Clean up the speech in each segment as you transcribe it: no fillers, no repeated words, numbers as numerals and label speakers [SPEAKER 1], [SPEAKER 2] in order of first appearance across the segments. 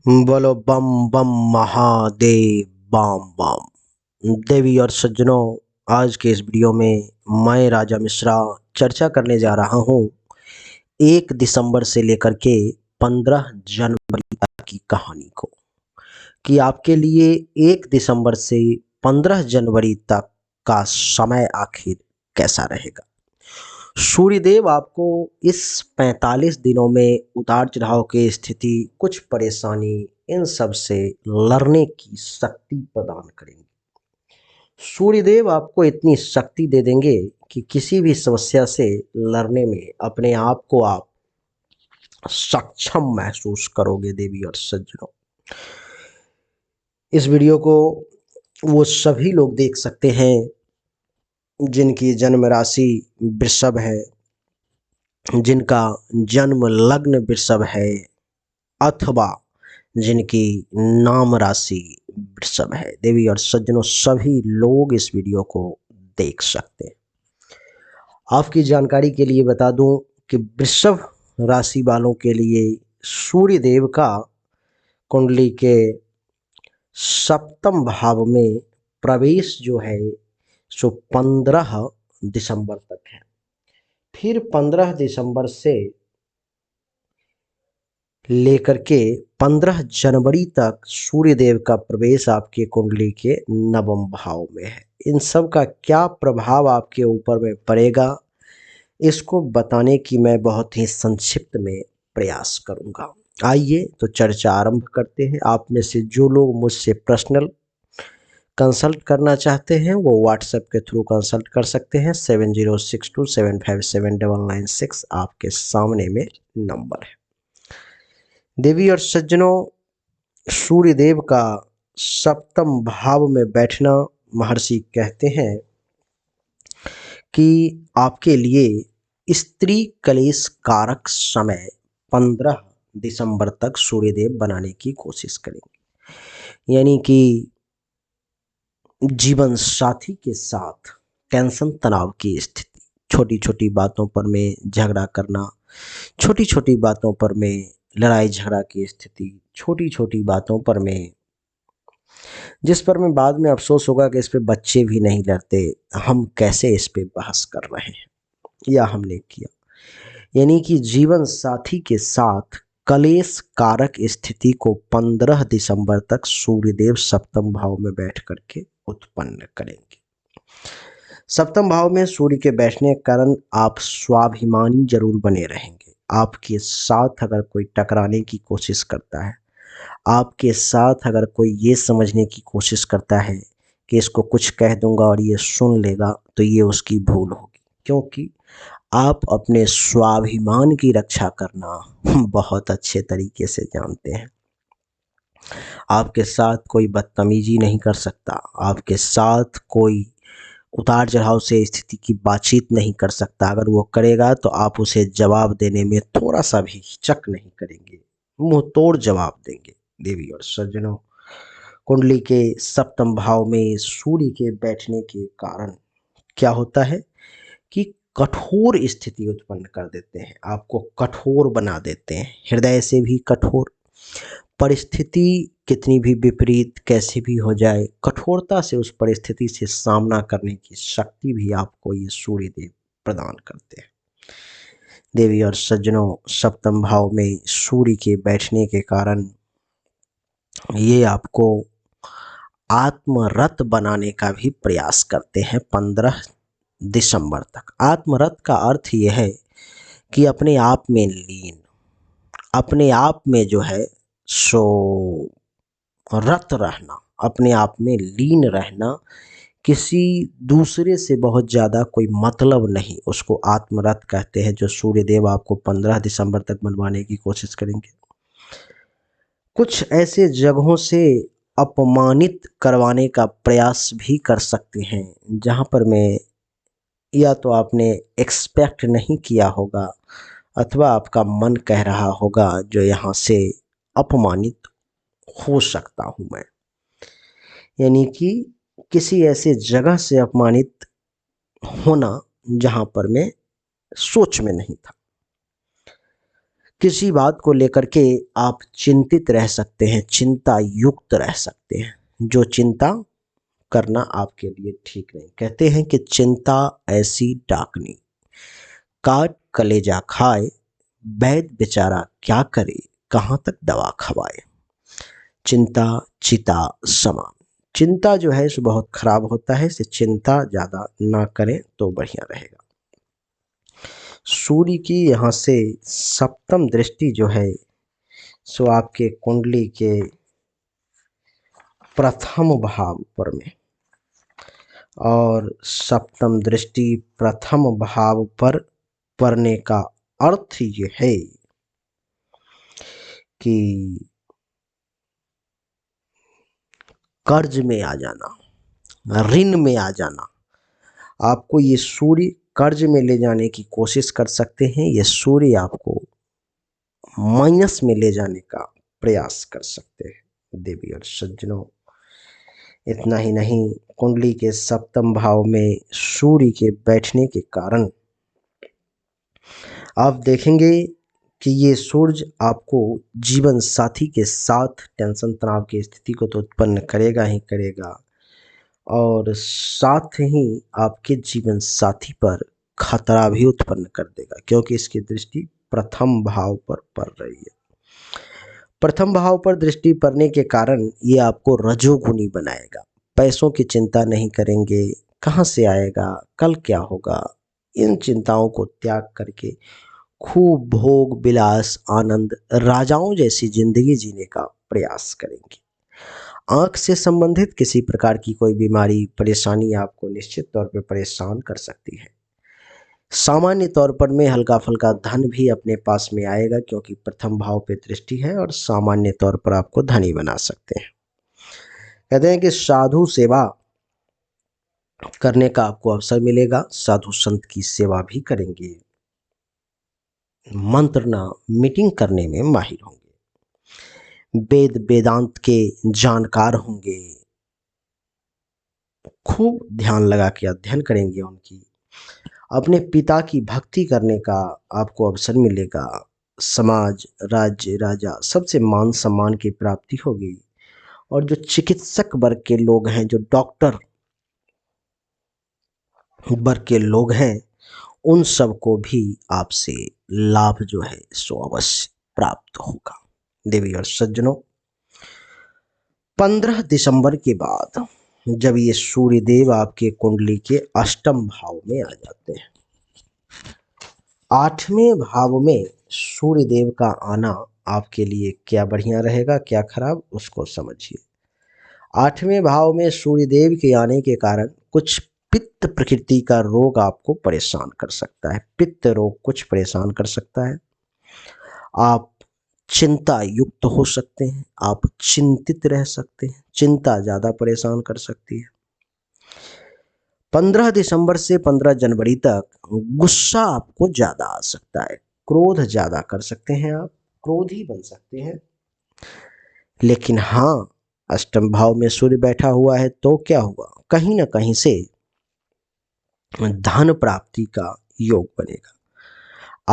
[SPEAKER 1] बोलो बम बम महादेव बम बम। देवी और सज्जनों, आज के इस वीडियो में मैं राजा मिश्रा चर्चा करने जा रहा हूँ 1 दिसंबर से लेकर के 15 जनवरी तक की कहानी को, कि आपके लिए 1 दिसंबर से 15 जनवरी तक का समय आखिर कैसा रहेगा। सूर्यदेव आपको इस 45 दिनों में उतार चढ़ाव की स्थिति, कुछ परेशानी, इन सब से लड़ने की शक्ति प्रदान करेंगे। सूर्यदेव आपको इतनी शक्ति दे देंगे कि किसी भी समस्या से लड़ने में अपने आप को आप सक्षम महसूस करोगे। देवी और सज्जनों, इस वीडियो को वो सभी लोग देख सकते हैं जिनकी जन्म राशि वृषभ है, जिनका जन्म लग्न वृषभ है, अथवा जिनकी नाम राशि वृषभ है। देवी और सज्जनों, सभी लोग इस वीडियो को देख सकते हैं। आपकी जानकारी के लिए बता दूं कि वृषभ राशि वालों के लिए सूर्यदेव का कुंडली के सप्तम भाव में प्रवेश जो है सो 15 दिसंबर तक है। फिर 15 दिसंबर से लेकर के 15 जनवरी तक सूर्यदेव का प्रवेश आपके कुंडली के नवम भाव में है। इन सब का क्या प्रभाव आपके ऊपर में पड़ेगा, इसको बताने की मैं बहुत ही संक्षिप्त में प्रयास करूंगा। आइए तो चर्चा आरंभ करते हैं। आप में से जो लोग मुझसे पर्सनल कंसल्ट करना चाहते हैं वो व्हाट्सएप के थ्रू कंसल्ट कर सकते हैं। 7062757996 आपके सामने में नंबर है। देवी और सज्जनों, सूर्यदेव का सप्तम भाव में बैठना, महर्षि कहते हैं कि आपके लिए स्त्री कलेश कारक समय 15 दिसंबर तक सूर्यदेव बनाने की कोशिश करेंगे। यानी कि जीवन साथी के साथ टेंशन तनाव की स्थिति, छोटी छोटी बातों पर में झगड़ा करना, छोटी छोटी बातों पर में लड़ाई झगड़ा की स्थिति, छोटी छोटी बातों पर में जिस पर में बाद में अफसोस होगा कि इस पे बच्चे भी नहीं लड़ते, हम कैसे इस पे बहस कर रहे हैं या हमने किया। यानी कि जीवन साथी के साथ कलेश कारक स्थिति को 15 दिसंबर तक सूर्यदेव सप्तम भाव में बैठ करके उत्पन्न करेंगे। सप्तम भाव में सूर्य के बैठने के कारण आप स्वाभिमानी जरूर बने रहेंगे। आपके साथ अगर कोई टकराने की कोशिश करता है, आपके साथ अगर कोई ये समझने की कोशिश करता है कि इसको कुछ कह दूंगा और ये सुन लेगा, तो ये उसकी भूल होगी, क्योंकि आप अपने स्वाभिमान की रक्षा करना बहुत अच्छे तरीके से जानते हैं। आपके साथ कोई बदतमीजी नहीं कर सकता, आपके साथ कोई उतार चढ़ाव से स्थिति की बातचीत नहीं कर सकता। अगर वो करेगा तो आप उसे जवाब देने में थोड़ा सा भी हिचक नहीं करेंगे, मुंह तोड़ जवाब देंगे। देवी और सज्जनों, कुंडली के सप्तम भाव में सूर्य के बैठने के कारण क्या होता है कि कठोर स्थिति उत्पन्न कर देते हैं, आपको कठोर बना देते हैं, हृदय से भी कठोर। परिस्थिति कितनी भी विपरीत कैसी भी हो जाए, कठोरता से उस परिस्थिति से सामना करने की शक्ति भी आपको ये सूर्यदेव प्रदान करते हैं। देवी और सज्जनों, सप्तम भाव में सूर्य के बैठने के कारण ये आपको आत्मरत बनाने का भी प्रयास करते हैं 15 दिसंबर तक। आत्मरत का अर्थ यह है कि अपने आप में लीन, अपने आप में जो है सो रत रहना, अपने आप में लीन रहना, किसी दूसरे से बहुत ज़्यादा कोई मतलब नहीं, उसको आत्मरत कहते हैं। जो सूर्यदेव आपको 15 दिसंबर तक बनवाने की कोशिश करेंगे। कुछ ऐसे जगहों से अपमानित करवाने का प्रयास भी कर सकते हैं जहां पर मैं या तो आपने एक्सपेक्ट नहीं किया होगा, अथवा आपका मन कह रहा होगा जो यहाँ से अपमानित हो सकता हूँ मैं। यानी कि किसी ऐसे जगह से अपमानित होना जहां पर मैं सोच में नहीं था। किसी बात को लेकर के आप चिंतित रह सकते हैं, चिंता युक्त रह सकते हैं, जो चिंता करना आपके लिए ठीक नहीं। कहते हैं कि चिंता ऐसी डाकनी, काट कलेजा खाए, वैद्य बेचारा क्या करे, कहाँ तक दवा खवाए। चिंता चिता समान। चिंता जो है सो बहुत खराब होता है, इसे चिंता ज़्यादा ना करें तो बढ़िया रहेगा। सूर्य की यहाँ से सप्तम दृष्टि जो है सो आपके कुंडली के प्रथम भाव पर में, और सप्तम दृष्टि प्रथम भाव पर पड़ने का अर्थ ये है कि कर्ज में आ जाना, ऋण में आ जाना। आपको ये सूर्य कर्ज में ले जाने की कोशिश कर सकते हैं, ये सूर्य आपको माइनस में ले जाने का प्रयास कर सकते हैं। देवी और सज्जनों, इतना ही नहीं, कुंडली के सप्तम भाव में सूर्य के बैठने के कारण आप देखेंगे कि ये सूर्य आपको जीवन साथी के साथ टेंशन तनाव की स्थिति को तो उत्पन्न करेगा ही करेगा, और साथ ही आपके जीवन साथी पर खतरा भी उत्पन्न कर देगा, क्योंकि इसकी दृष्टि प्रथम भाव पर पड़ रही है। प्रथम भाव पर दृष्टि पड़ने के कारण ये आपको रजोगुनी बनाएगा। पैसों की चिंता नहीं करेंगे, कहाँ से आएगा, कल क्या होगा, इन चिंताओं को त्याग करके खूब भोग विलास आनंद राजाओं जैसी जिंदगी जीने का प्रयास करेंगे। आंख से संबंधित किसी प्रकार की कोई बीमारी परेशानी आपको निश्चित तौर पे परेशान कर सकती है। सामान्य तौर पर में हल्का फुल्का धन भी अपने पास में आएगा, क्योंकि प्रथम भाव पे दृष्टि है और सामान्य तौर पर आपको धनी बना सकते हैं। कहते हैं कि साधु सेवा करने का आपको अवसर मिलेगा, साधु संत की सेवा भी करेंगे, मंत्र मीटिंग करने में माहिर होंगे, वेद वेदांत के जानकार होंगे, खूब ध्यान लगा के अध्ययन करेंगे उनकी। अपने पिता की भक्ति करने का आपको अवसर मिलेगा। समाज राज्य राजा सबसे मान सम्मान की प्राप्ति होगी, और जो चिकित्सक वर्ग के लोग हैं, जो डॉक्टर वर्ग के लोग हैं, उन सबको भी आपसे लाभ जो है सो अवश्य प्राप्त होगा। देवी और सज्जनों, 15 दिसंबर के बाद जब ये सूर्यदेव आपके कुंडली के अष्टम भाव में आ जाते हैं, 8वें भाव में सूर्यदेव का आना आपके लिए क्या बढ़िया रहेगा क्या खराब, उसको समझिए। 8वें भाव में सूर्यदेव के आने के कारण कुछ पित्त प्रकृति का रोग आपको परेशान कर सकता है, पित्त रोग कुछ परेशान कर सकता है। आप चिंता युक्त हो सकते हैं, आप चिंतित रह सकते हैं, चिंता ज़्यादा परेशान कर सकती है। 15 दिसंबर से 15 जनवरी तक गुस्सा आपको ज़्यादा आ सकता है, क्रोध ज़्यादा कर सकते हैं, आप क्रोधी बन सकते हैं। लेकिन हाँ, अष्टम भाव में सूर्य बैठा हुआ है तो क्या हुआ, कहीं ना कहीं से धन प्राप्ति का योग बनेगा,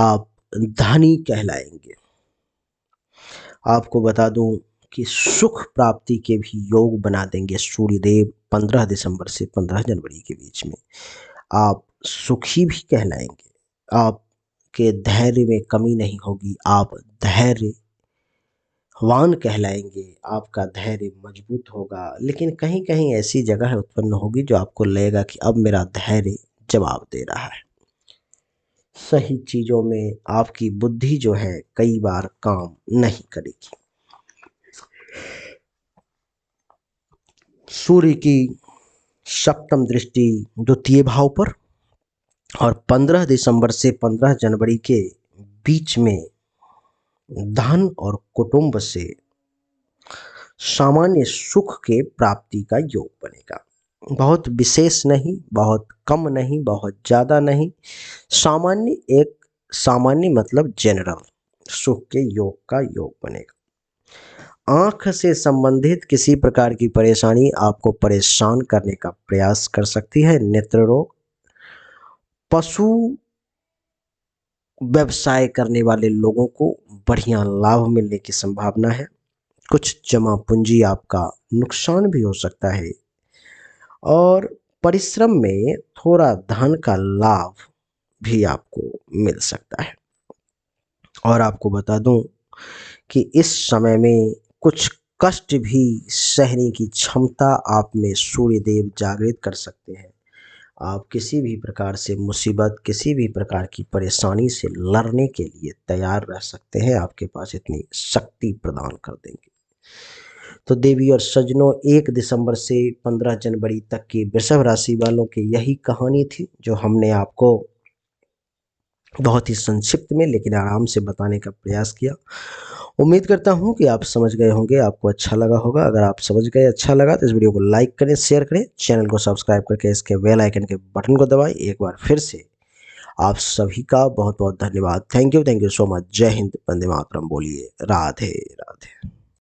[SPEAKER 1] आप धनी कहलाएंगे। आपको बता दूं कि सुख प्राप्ति के भी योग बना देंगे सूर्यदेव 15 दिसंबर से 15 जनवरी के बीच में। आप सुखी भी कहलाएंगे, आपके धैर्य में कमी नहीं होगी, आप धैर्यवान कहलाएंगे, आपका धैर्य मजबूत होगा। लेकिन कहीं कहीं ऐसी जगह उत्पन्न होगी जो आपको लगेगा कि अब मेरा धैर्य जवाब दे रहा है। सही चीज़ों में आपकी बुद्धि जो है कई बार काम नहीं करेगी। सूर्य की सप्तम दृष्टि द्वितीय भाव पर, और 15 दिसंबर से 15 जनवरी के बीच में धन और कुटुंब से सामान्य सुख के प्राप्ति का योग बनेगा। बहुत विशेष नहीं, बहुत कम नहीं, बहुत ज़्यादा नहीं, सामान्य, एक सामान्य मतलब जनरल सुख के योग का योग बनेगा। आँख से संबंधित किसी प्रकार की परेशानी आपको परेशान करने का प्रयास कर सकती है, नेत्र रोग, पशु व्यवसाय करने वाले लोगों को बढ़िया लाभ मिलने की संभावना है। कुछ जमा पूंजी आपका नुकसान भी हो सकता है और परिश्रम में थोड़ा धन का लाभ भी आपको मिल सकता है। और आपको बता दूं कि इस समय में कुछ कष्ट भी सहने की क्षमता आप में सूर्यदेव जागृत कर सकते हैं। आप किसी भी प्रकार से मुसीबत, किसी भी प्रकार की परेशानी से लड़ने के लिए तैयार रह सकते हैं। आपके पास इतनी शक्ति प्रदान कर देंगे। तो देवी और सज्जनों, 1 दिसंबर से 15 जनवरी तक की वृषभ राशि वालों की यही कहानी थी, जो हमने आपको बहुत ही संक्षिप्त में लेकिन आराम से बताने का प्रयास किया। उम्मीद करता हूँ कि आप समझ गए होंगे, आपको अच्छा लगा होगा। अगर आप समझ गए, अच्छा लगा, तो इस वीडियो को लाइक करें, शेयर करें, चैनल को सब्सक्राइब करके इसके बेल आइकन के बटन को दबाएं। एक बार फिर से आप सभी का बहुत बहुत धन्यवाद। Thank you so much. जय हिंद, वंदे मातरम। बोलिए राधे राधे।